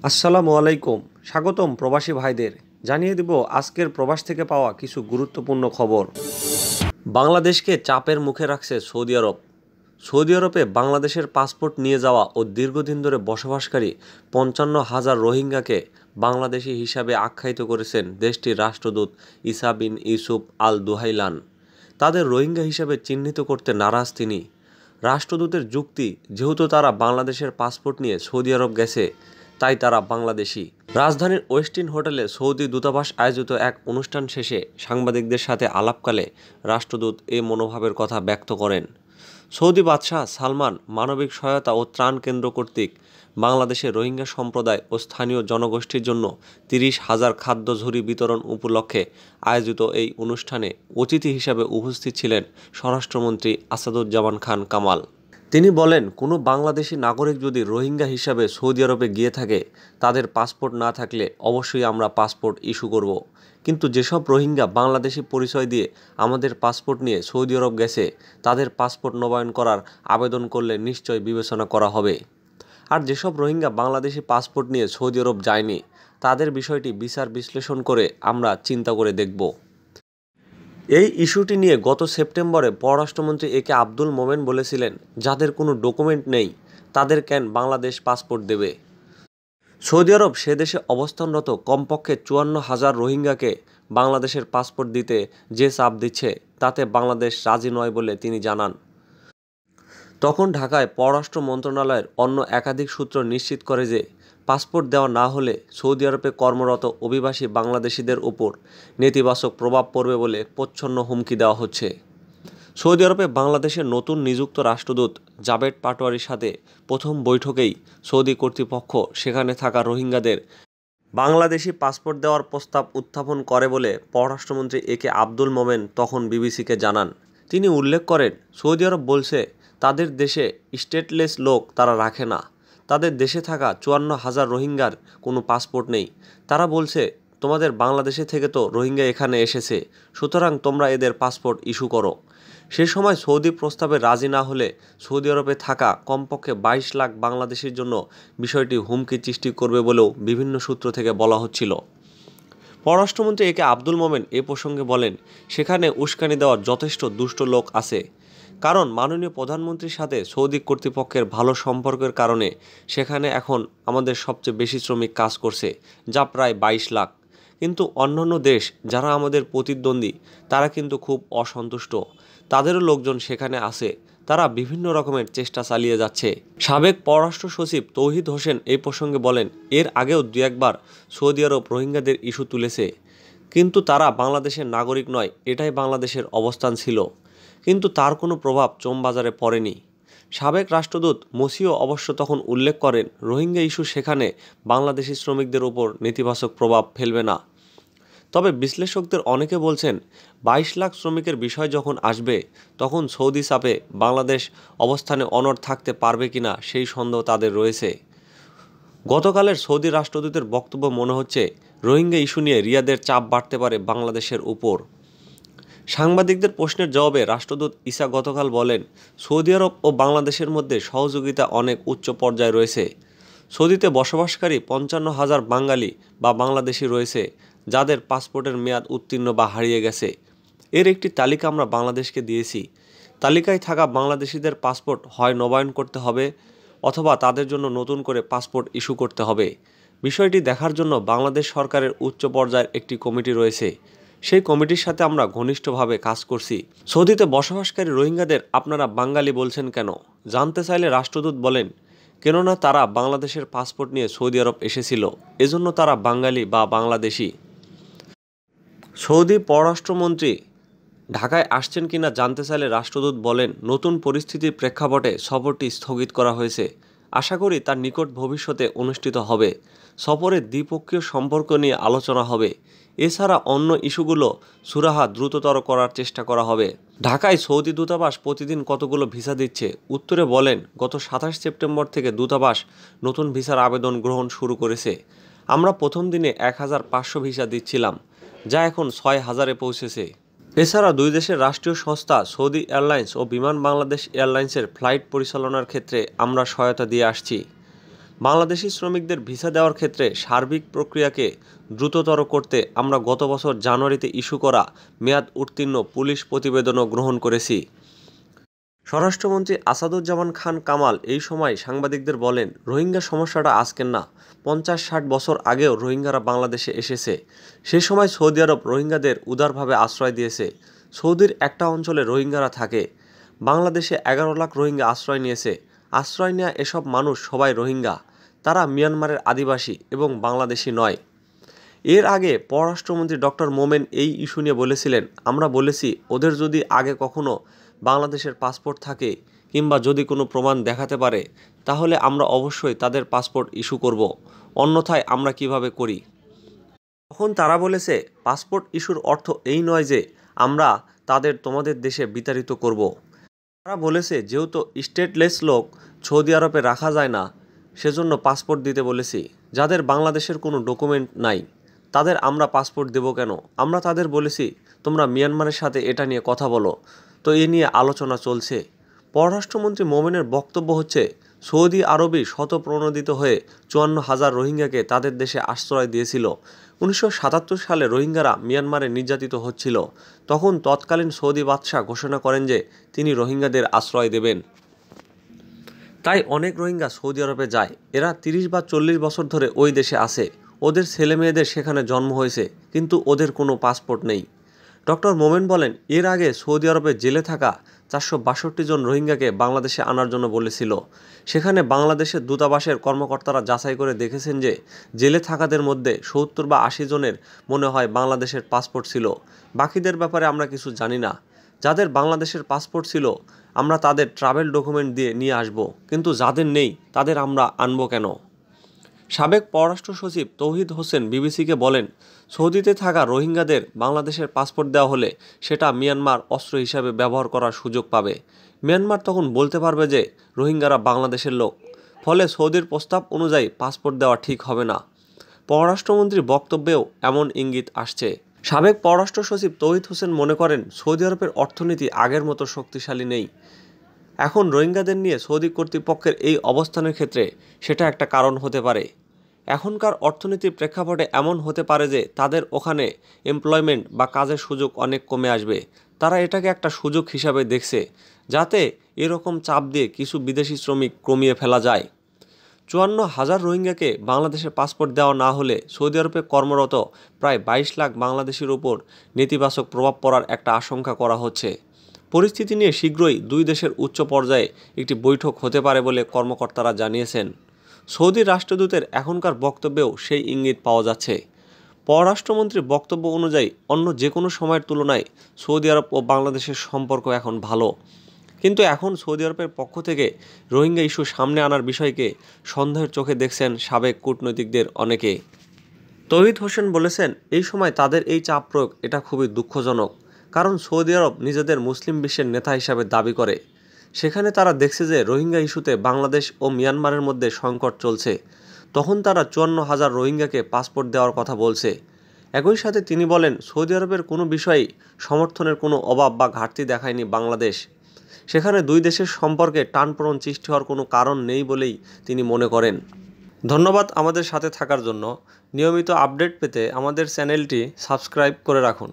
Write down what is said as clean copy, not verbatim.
আসসালামু আলাইকুম। স্বাগতম প্রবাসী ভাইদের। জানিয়ে দিব আজকের প্রবাস থেকে পাওয়া কিছু গুরুত্বপূর্ণ খবর। বাংলাদেশকে চাপের মুখে রাখছে সৌদি আরব। সৌদি আরবে বাংলাদেশের পাসপোর্ট নিয়ে যাওয়া ও দীর্ঘদিন ধরে বসবাসকারী ৫৫,০০০ রোহিঙ্গাকে বাংলাদেশি হিসাবে আখ্যায়িত করেছেন দেশটির রাষ্ট্রদূত ইসা বিন ইউসুফ আল দুহাইলান। তাদের রোহিঙ্গা হিসাবে চিহ্নিত করতে নারাজ তিনি। রাষ্ট্রদূতের যুক্তি, যেহেতু তারা বাংলাদেশের পাসপোর্ট নিয়ে সৌদি আরব গেছে, তাই তারা বাংলাদেশি। রাজধানীর ওয়েস্টিন হোটেলে সৌদি দূতাবাস আয়োজিত এক অনুষ্ঠান শেষে সাংবাদিকদের সাথে আলাপকালে রাষ্ট্রদূত এ মনোভাবের কথা ব্যক্ত করেন। সৌদি বাদশাহ সালমান মানবিক সহায়তা ও ত্রাণ কেন্দ্র কর্তৃক বাংলাদেশের রোহিঙ্গা সম্প্রদায় ও স্থানীয় জনগোষ্ঠীর জন্য ৩০,০০০ খাদ্য ঝুড়ি বিতরণ উপলক্ষে আয়োজিত এই অনুষ্ঠানে অতিথি হিসাবে উপস্থিত ছিলেন স্বরাষ্ট্রমন্ত্রী আসাদুজ্জামান খান কামাল। তিনি বলেন, কোনো বাংলাদেশি নাগরিক যদি রোহিঙ্গা হিসাবে সৌদি আরবে গিয়ে থাকে, তাদের পাসপোর্ট না থাকলে অবশ্যই আমরা পাসপোর্ট ইস্যু করব। কিন্তু যেসব রোহিঙ্গা বাংলাদেশি পরিচয় দিয়ে আমাদের পাসপোর্ট নিয়ে সৌদি আরব গেছে, তাদের পাসপোর্ট নবায়ন করার আবেদন করলে নিশ্চয় বিবেচনা করা হবে। আর যেসব রোহিঙ্গা বাংলাদেশি পাসপোর্ট নিয়ে সৌদি আরব যায়নি, তাদের বিষয়টি বিচার বিশ্লেষণ করে আমরা চিন্তা করে দেখব। এই ইস্যুটি নিয়ে গত সেপ্টেম্বরে পররাষ্ট্রমন্ত্রী একে আব্দুল মোমেন বলেছিলেন, যাদের কোনো ডকুমেন্ট নেই তাদের কেন বাংলাদেশ পাসপোর্ট দেবে। সৌদি আরব সে দেশে অবস্থানরত কমপক্ষে ৫৪,০০০ রোহিঙ্গাকে বাংলাদেশের পাসপোর্ট দিতে যে চাপ দিচ্ছে, তাতে বাংলাদেশ রাজি নয় বলে তিনি জানান। তখন ঢাকায় পররাষ্ট্র মন্ত্রণালয়ের অন্য একাধিক সূত্র নিশ্চিত করে যে, পাসপোর্ট দেওয়া না হলে সৌদি আরবে কর্মরত অভিবাসী বাংলাদেশিদের উপর নেতিবাচক প্রভাব পড়বে বলে প্রচ্ছন্ন হুমকি দেওয়া হচ্ছে। সৌদি আরবে বাংলাদেশের নতুন নিযুক্ত রাষ্ট্রদূত জাবেদ পাটোয়ারির সাথে প্রথম বৈঠকেই সৌদি কর্তৃপক্ষ সেখানে থাকা রোহিঙ্গাদের বাংলাদেশি পাসপোর্ট দেওয়ার প্রস্তাব উত্থাপন করে বলে পররাষ্ট্রমন্ত্রী একে আব্দুল মোমেন তখন বিবিসিকে জানান। তিনি উল্লেখ করেন, সৌদি আরব বলছে তাদের দেশে স্টেটলেস লোক তারা রাখে না। তাদের দেশে থাকা ৫৪,০০০ রোহিঙ্গার কোনো পাসপোর্ট নেই। তারা বলছে, তোমাদের বাংলাদেশে থেকে তো রোহিঙ্গা এখানে এসেছে, সুতরাং তোমরা এদের পাসপোর্ট ইস্যু করো। সে সময় সৌদি প্রস্তাবে রাজি না হলে সৌদি আরবে থাকা কমপক্ষে ২২ লাখ বাংলাদেশির জন্য বিষয়টি হুমকি সৃষ্টি করবে বলেও বিভিন্ন সূত্র থেকে বলা হচ্ছিল। পররাষ্ট্রমন্ত্রী একে আব্দুল মোমেন এ প্রসঙ্গে বলেন, সেখানে উস্কানি দেওয়ার যথেষ্ট দুষ্ট লোক আছে। কারণ মাননীয় প্রধানমন্ত্রীর সাথে সৌদি কর্তৃপক্ষের ভালো সম্পর্কের কারণে সেখানে এখন আমাদের সবচেয়ে বেশি শ্রমিক কাজ করছে, যা প্রায় ২২ লাখ। কিন্তু অন্যান্য দেশ যারা আমাদের প্রতিদ্বন্দ্বী, তারা কিন্তু খুব অসন্তুষ্ট। তাদেরও লোকজন সেখানে আছে, তারা বিভিন্ন রকমের চেষ্টা চালিয়ে যাচ্ছে। সাবেক পররাষ্ট্র সচিব তৌহিদ হোসেন এই প্রসঙ্গে বলেন, এর আগেও দু একবার সৌদি আরব রোহিঙ্গাদের ইস্যু তুলেছে, কিন্তু তারা বাংলাদেশের নাগরিক নয়, এটাই বাংলাদেশের অবস্থান ছিল। কিন্তু তার কোনো প্রভাব চোমবাজারে পড়েনি। সাবেক রাষ্ট্রদূত মসিও অবশ্য তখন উল্লেখ করেন, রোহিঙ্গা ইস্যু সেখানে বাংলাদেশি শ্রমিকদের উপর নেতিবাচক প্রভাব ফেলবে না। তবে বিশ্লেষকদের অনেকে বলছেন, ২২ লাখ শ্রমিকের বিষয় যখন আসবে, তখন সৌদি চাপে বাংলাদেশ অবস্থানে অনড় থাকতে পারবে কিনা সেই সন্দেহ তাদের রয়েছে। গতকালের সৌদি রাষ্ট্রদূতের বক্তব্য মনে হচ্ছে, রোহিঙ্গা ইস্যু নিয়ে রিয়াদের চাপ বাড়তে পারে বাংলাদেশের উপর। সাংবাদিকদের প্রশ্নের জবাবে রাষ্ট্রদূত ইসা গতকাল বলেন, সৌদি আরব ও বাংলাদেশের মধ্যে সহযোগিতা অনেক উচ্চ পর্যায়ে রয়েছে। সৌদিতে বসবাসকারী ৫৫,০০০ বাঙালি বা বাংলাদেশি রয়েছে, যাদের পাসপোর্টের মেয়াদ উত্তীর্ণ বা হারিয়ে গেছে। এর একটি তালিকা আমরা বাংলাদেশকে দিয়েছি। তালিকায় থাকা বাংলাদেশিদের পাসপোর্ট হয় নবায়ন করতে হবে, অথবা তাদের জন্য নতুন করে পাসপোর্ট ইস্যু করতে হবে। বিষয়টি দেখার জন্য বাংলাদেশ সরকারের উচ্চ পর্যায়ের একটি কমিটি রয়েছে। সেই কমিটির সাথে আমরা ঘনিষ্ঠভাবে কাজ করছি। সৌদিতে বসবাসকারী রোহিঙ্গাদের আপনারা বাঙালি বলছেন কেন, জানতে চাইলে রাষ্ট্রদূত বলেন, কেননা তারা বাংলাদেশের পাসপোর্ট নিয়ে সৌদি আরব এসেছিল, এজন্য তারা বাঙালি বা বাংলাদেশি। সৌদি পররাষ্ট্রমন্ত্রী ঢাকায় আসছেন কিনা জানতে চাইলে রাষ্ট্রদূত বলেন, নতুন পরিস্থিতির প্রেক্ষাপটে সফরটি স্থগিত করা হয়েছে। আশা করি তার নিকট ভবিষ্যতে অনুষ্ঠিত হবে। সফরে দ্বিপক্ষীয় সম্পর্ক নিয়ে আলোচনা হবে। এছাড়া অন্য ইস্যুগুলো সুরাহা দ্রুততর করার চেষ্টা করা হবে। ঢাকায় সৌদি দূতাবাস প্রতিদিন কতগুলো ভিসা দিচ্ছে? উত্তরে বলেন, গত ২৭ সেপ্টেম্বর থেকে দূতাবাস নতুন ভিসার আবেদন গ্রহণ শুরু করেছে। আমরা প্রথম দিনে ১,৫০০ ভিসা দিচ্ছিলাম, যা এখন ৬,০০০-এ পৌঁছেছে। এছাড়া দুই দেশের রাষ্ট্রীয় সংস্থা সৌদি এয়ারলাইন্স ও বিমান বাংলাদেশ এয়ারলাইন্সের ফ্লাইট পরিচালনার ক্ষেত্রে আমরা সহায়তা দিয়ে আসছি। বাংলাদেশি শ্রমিকদের ভিসা দেওয়ার ক্ষেত্রে সার্বিক প্রক্রিয়াকে দ্রুততর করতে আমরা গত বছর জানুয়ারিতে ইস্যু করা মেয়াদ উত্তীর্ণ পুলিশ প্রতিবেদনও গ্রহণ করেছি। স্বরাষ্ট্রমন্ত্রী আসাদুজ্জামান খান কামাল এই সময় সাংবাদিকদের বলেন, রোহিঙ্গা সমস্যাটা আজকের না, 50-60 বছর আগেও রোহিঙ্গারা বাংলাদেশে এসেছে। সে সময় সৌদি আরব রোহিঙ্গাদের উদারভাবে আশ্রয় দিয়েছে। সৌদির একটা অঞ্চলে রোহিঙ্গারা থাকে। বাংলাদেশে 11 লাখ রোহিঙ্গা আশ্রয় নিয়েছে। আশ্রয় নেওয়া এসব মানুষ সবাই রোহিঙ্গা। তারা মিয়ানমারের আদিবাসী এবং বাংলাদেশি নয়। এর আগে পররাষ্ট্রমন্ত্রী ডক্টর মোমেন এই ইস্যু নিয়ে বলেছিলেন, আমরা বলেছি ওদের যদি আগে কখনো বাংলাদেশের পাসপোর্ট থাকে কিংবা যদি কোনো প্রমাণ দেখাতে পারে তাহলে আমরা অবশ্যই তাদের পাসপোর্ট ইস্যু করব, অন্যথায় আমরা কিভাবে করি। তখন তারা বলেছে, পাসপোর্ট ইস্যুর অর্থ এই নয় যে আমরা তাদের তোমাদের দেশে বিতাড়িত করব। তারা বলেছে যেহেতু স্টেটলেস লোক সৌদি আরবে রাখা যায় না, সেজন্য পাসপোর্ট দিতে বলেছি। যাদের বাংলাদেশের কোনো ডকুমেন্ট নাই তাদের আমরা পাসপোর্ট দেব কেন? আমরা তাদের বলেছি তোমরা মিয়ানমারের সাথে এটা নিয়ে কথা বলো। তো এ নিয়ে আলোচনা চলছে। পররাষ্ট্রমন্ত্রী মোমেনের বক্তব্য হচ্ছে, সৌদি আরবই শতপ্রণোদিত হয়ে 54,000 রোহিঙ্গাকে তাদের দেশে আশ্রয় দিয়েছিল। 1977 সালে রোহিঙ্গারা মিয়ানমারে নির্যাতিত হচ্ছিল। তখন তৎকালীন সৌদি বাদশাহ ঘোষণা করেন যে তিনি রোহিঙ্গাদের আশ্রয় দেবেন। তাই অনেক রোহিঙ্গা সৌদি আরবে যায়। এরা 30 বা 40 বছর ধরে ওই দেশে আছে। ওদের ছেলে মেয়েদের সেখানে জন্ম হয়েছে, কিন্তু ওদের কোনো পাসপোর্ট নেই। ডক্টর মোমেন বলেন, এর আগে সৌদি আরবে জেলে থাকা 462 জন রোহিঙ্গাকে বাংলাদেশে আনার জন্য বলেছিল। সেখানে বাংলাদেশের দূতাবাসের কর্মকর্তারা যাচাই করে দেখেছেন যে জেলে থাকাদের মধ্যে 70 বা 80 জনের মনে হয় বাংলাদেশের পাসপোর্ট ছিল। বাকিদের ব্যাপারে আমরা কিছু জানি না। যাদের বাংলাদেশের পাসপোর্ট ছিল আমরা তাদের ট্রাভেল ডকুমেন্ট দিয়ে নিয়ে আসব, কিন্তু যাদের নেই তাদের আমরা আনবো কেন? সাবেক পররাষ্ট্র সচিব তৌহিদ হোসেন বিবিসিকে বলেন, সৌদিতে থাকা রোহিঙ্গাদের বাংলাদেশের পাসপোর্ট দেওয়া হলে সেটা মিয়ানমার অস্ত্র হিসাবে ব্যবহার করার সুযোগ পাবে। মিয়ানমার তখন বলতে পারবে যে রোহিঙ্গারা বাংলাদেশের লোক। ফলে সৌদির প্রস্তাব অনুযায়ী পাসপোর্ট দেওয়া ঠিক হবে না। পররাষ্ট্রমন্ত্রীর বক্তব্যেও এমন ইঙ্গিত আসছে। সাবেক পররাষ্ট্র সচিব তৌহিদ হোসেন মনে করেন, সৌদি আরবের অর্থনীতি আগের মতো শক্তিশালী নেই। এখন রোহিঙ্গাদের নিয়ে সৌদি কর্তৃপক্ষের এই অবস্থানের ক্ষেত্রে সেটা একটা কারণ হতে পারে। এখনকার অর্থনীতির প্রেক্ষাপটে এমন হতে পারে যে তাদের ওখানে এমপ্লয়মেন্ট বা কাজের সুযোগ অনেক কমে আসবে। তারা এটাকে একটা সুযোগ হিসাবে দেখছে, যাতে এরকম চাপ দিয়ে কিছু বিদেশি শ্রমিক কমিয়ে ফেলা যায়। 54,000 রোহিঙ্গাকে বাংলাদেশের পাসপোর্ট দেওয়া না হলে সৌদি আরবে কর্মরত প্রায় 22 লাখ বাংলাদেশির উপর নেতিবাচক প্রভাব পড়ার একটা আশঙ্কা করা হচ্ছে। পরিস্থিতি নিয়ে শীঘ্রই দুই দেশের উচ্চ পর্যায়ে একটি বৈঠক হতে পারে বলে কর্মকর্তারা জানিয়েছেন। সৌদি রাষ্ট্রদূতের এখনকার বক্তব্যেও সেই ইঙ্গিত পাওয়া যাচ্ছে। পররাষ্ট্রমন্ত্রীর বক্তব্য অনুযায়ী অন্য যে কোনো সময়ের তুলনায় সৌদি আরব ও বাংলাদেশের সম্পর্ক এখন ভালো। কিন্তু এখন সৌদি আরবের পক্ষ থেকে রোহিঙ্গা ইস্যু সামনে আনার বিষয়কে সন্দেহের চোখে দেখছেন সাবেক কূটনৈতিকদের অনেকে। তৌহিদ হোসেন বলেছেন, এই সময় তাদের এই চাপ প্রয়োগ এটা খুবই দুঃখজনক। কারণ সৌদি আরব নিজেদের মুসলিম বিশ্বের নেতা হিসাবে দাবি করে। সেখানে তারা দেখছে যে রোহিঙ্গা ইস্যুতে বাংলাদেশ ও মিয়ানমারের মধ্যে সংকট চলছে। তখন তারা 54,000 রোহিঙ্গাকে পাসপোর্ট দেওয়ার কথা বলছে। একই সাথে তিনি বলেন, সৌদি আরবের কোনো বিষয়েই সমর্থনের কোনো অভাব বা ঘাটতি দেখায়নি বাংলাদেশ। সেখানে দুই দেশের সম্পর্কে টানপোড়েন সৃষ্টি হওয়ার কোনো কারণ নেই বলেই তিনি মনে করেন। ধন্যবাদ আমাদের সাথে থাকার জন্য। নিয়মিত আপডেট পেতে আমাদের চ্যানেলটি সাবস্ক্রাইব করে রাখুন।